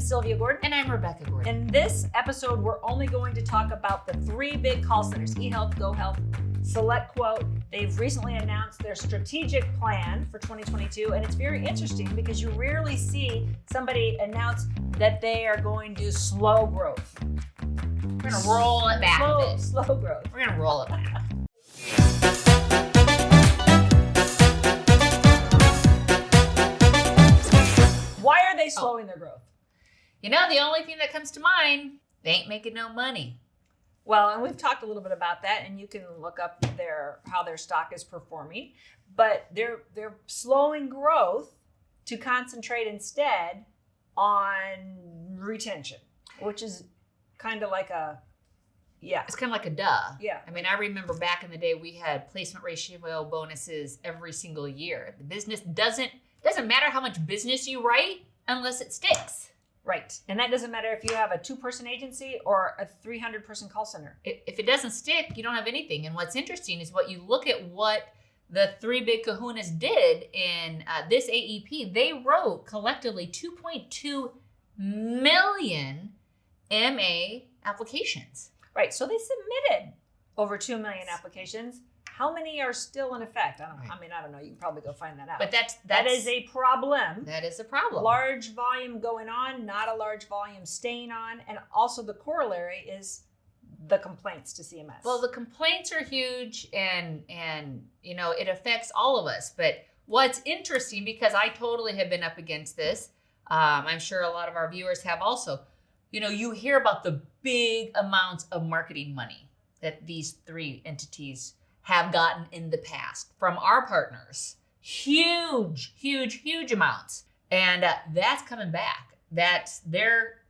Sylvia Gordon. And I'm Rebecca Gordon. In this episode, we're only going to talk about the three big call centers, eHealth, GoHealth, SelectQuote. They've recently announced their strategic plan for 2022, and it's very interesting because you rarely see somebody announce that they are going to slow growth. We're going to roll it back a bit. Slow growth. We're going to roll it back. Why are they slowing their growth? You know, the only thing that comes to mind, they ain't making no money. Well, and we've talked a little bit about that, and you can look up how their stock is performing. But they're slowing growth to concentrate instead on retention, which is kind of like It's kind of like a duh. Yeah. I mean, I remember back in the day, we had placement ratio bonuses every single year. The business doesn't matter how much business you write unless it sticks. Right. And that doesn't matter if you have a 2-person agency or a 300-person call center. If it doesn't stick, you don't have anything. And what's interesting is what you look at what the three big kahunas did in this AEP. They wrote collectively 2.2 million MA applications. Right. So they submitted over 2 million applications. How many are still in effect? I don't know. Right. I don't know. You can probably go find that out. But that is a problem. That is a problem. Large volume going on, not a large volume staying on. And also the corollary is the complaints to CMS. Well, the complaints are huge and you know, it affects all of us. But what's interesting, because I totally have been up against this, I'm sure a lot of our viewers have also, you know, you hear about the big amounts of marketing money that these three entities have gotten in the past from our partners. Huge amounts. And that's coming back. They're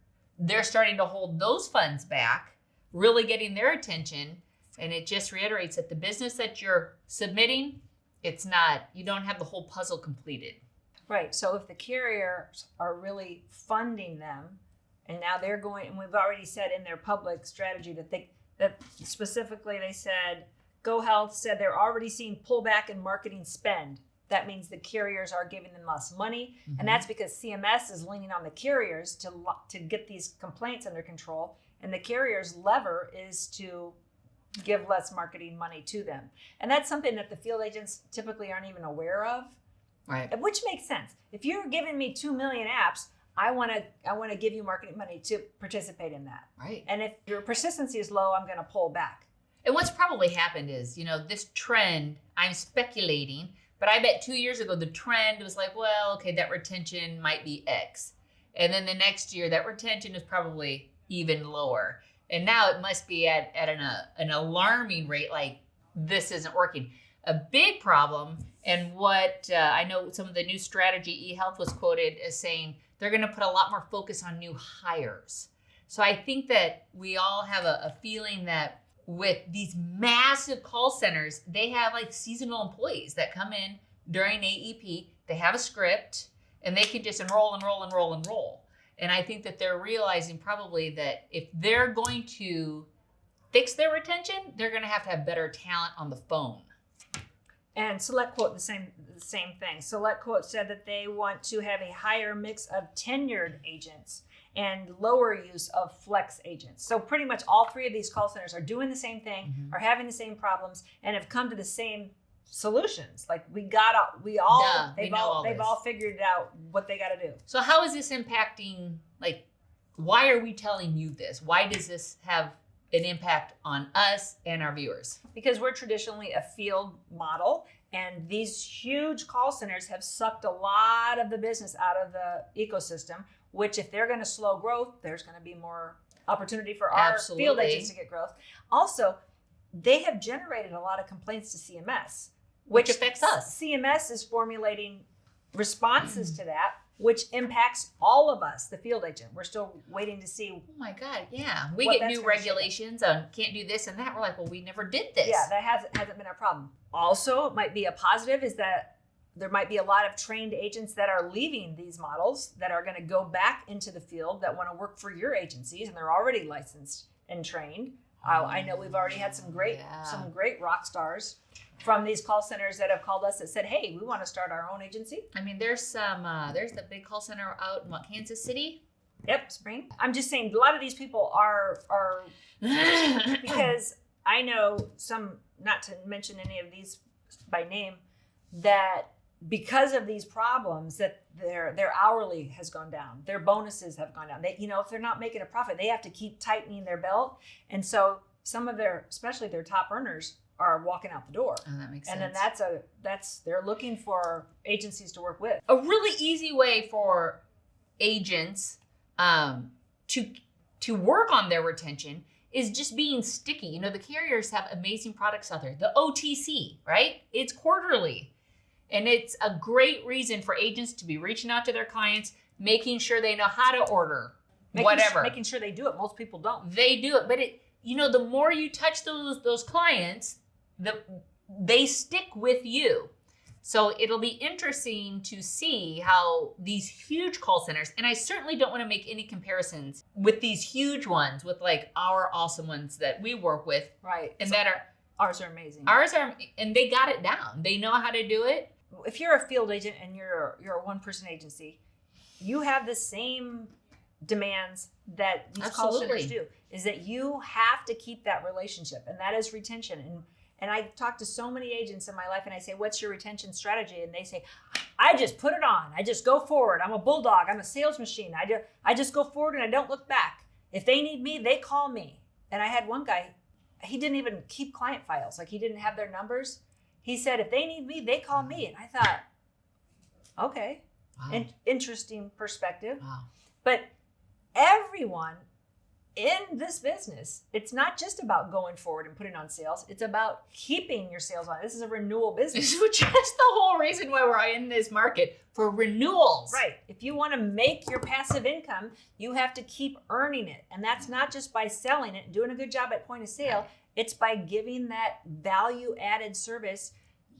starting to hold those funds back, really getting their attention. And it just reiterates that the business that you're submitting, you don't have the whole puzzle completed. Right. So if the carriers are really funding them, and now they're going, and we've already said in their public strategy that specifically they said, GoHealth said they're already seeing pullback in marketing spend. That means the carriers are giving them less money. Mm-hmm. And that's because CMS is leaning on the carriers to get these complaints under control. And the carriers' lever is to give less marketing money to them. And that's something that the field agents typically aren't even aware of. Right. Which makes sense. If you're giving me 2 million apps, I want to give you marketing money to participate in that. Right. And if your persistency is low, I'm going to pull back. And what's probably happened is, you know, this trend, I'm speculating, but I bet 2 years ago, the trend was like, well, okay, that retention might be X. And then the next year, that retention is probably even lower. And now it must be at an alarming rate, like this isn't working. A big problem, and what I know some of the new strategy, eHealth was quoted as saying, they're going to put a lot more focus on new hires. So I think that we all have a feeling that with these massive call centers, they have like seasonal employees that come in during AEP. They have a script and they can just enroll. And I think that they're realizing probably that if they're going to fix their retention, they're going to have better talent on the phone. And SelectQuote, the same thing. SelectQuote said that they want to have a higher mix of tenured agents and lower use of flex agents. So pretty much all three of these call centers are doing the same thing, are having the same problems, and have come to the same solutions. Like they've all figured out what they got to do. So how is this impacting, like, why are we telling you this? Why does this have an impact on us and our viewers? Because we're traditionally a field model, and these huge call centers have sucked a lot of the business out of the ecosystem, which if they're going to slow growth, there's going to be more opportunity for our field agents to get growth. Also, they have generated a lot of complaints to CMS, which affects us. CMS is formulating responses to that, which impacts all of us, the field agent. We're still waiting to see. Oh my God, yeah. We get new regulations on can't do this and that. We're like, well, we never did this. Yeah, that hasn't been a problem. Also, it might be a positive is that there might be a lot of trained agents that are leaving these models that are going to go back into the field that want to work for your agencies, and they're already licensed and trained. I know we've already had some great rock stars from these call centers that have called us that said, hey, we want to start our own agency. I mean, there's the big call center out in Kansas City. Yep, spring. I'm just saying a lot of these people are because I know some, not to mention any of these by name, that because of these problems that their hourly has gone down, their bonuses have gone down. They, if they're not making a profit, they have to keep tightening their belt. And so some of especially their top earners are walking out the door. Oh, that makes sense. And then they're looking for agencies to work with. A really easy way for agents to work on their retention is just being sticky. The carriers have amazing products out there. The OTC, right? It's quarterly. And it's a great reason for agents to be reaching out to their clients, making sure they know how to order, whatever. Making sure they do it. Most people don't. They do it. But the more you touch those clients, they stick with you. So it'll be interesting to see how these huge call centers, and I certainly don't want to make any comparisons with these huge ones, with like our awesome ones that we work with. Right. And ours are amazing. And they got it down. They know how to do it. If you're a field agent and you're a one-person agency, you have the same demands that these call centers do. Is that you have to keep that relationship, and that is retention. And I talk to so many agents in my life, and I say, "What's your retention strategy?" And they say, "I just put it on. I just go forward. I'm a bulldog. I'm a sales machine. I just go forward and I don't look back. If they need me, they call me." And I had one guy, he didn't even keep client files. Like, he didn't have their numbers. He said, if they need me, they call me. And I thought, okay, Wow. Interesting perspective. Wow. But everyone in this business, it's not just about going forward and putting on sales. It's about keeping your sales on. This is a renewal business. Which is the whole reason why we're in this market, for renewals. Right. If you want to make your passive income, you have to keep earning it. And that's not just by selling it and doing a good job at point of sale. It's by giving that value added service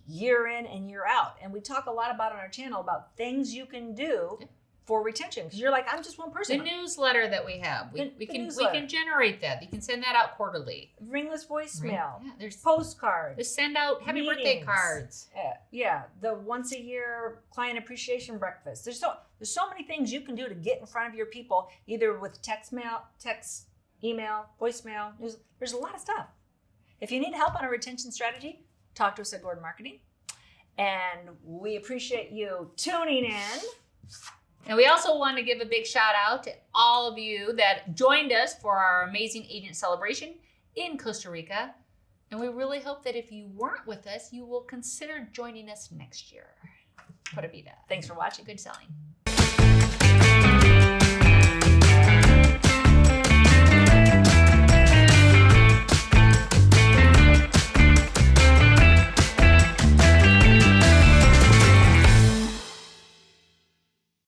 year in and year out. And we talk a lot about on our channel about things you can do for retention. Because you're like, I'm just one person. The newsletter that we have, we can generate that. You can send that out quarterly. Ringless voicemail. There's postcards. Just send out happy birthday cards. The once a year client appreciation breakfast. There's so many things you can do to get in front of your people, either with text, email, voicemail. There's a lot of stuff. If you need help on a retention strategy, talk to us at Gordon Marketing. And we appreciate you tuning in. And we also want to give a big shout out to all of you that joined us for our amazing agent celebration in Costa Rica. And we really hope that if you weren't with us, you will consider joining us next year. Pura vida. Thanks for watching. Good selling.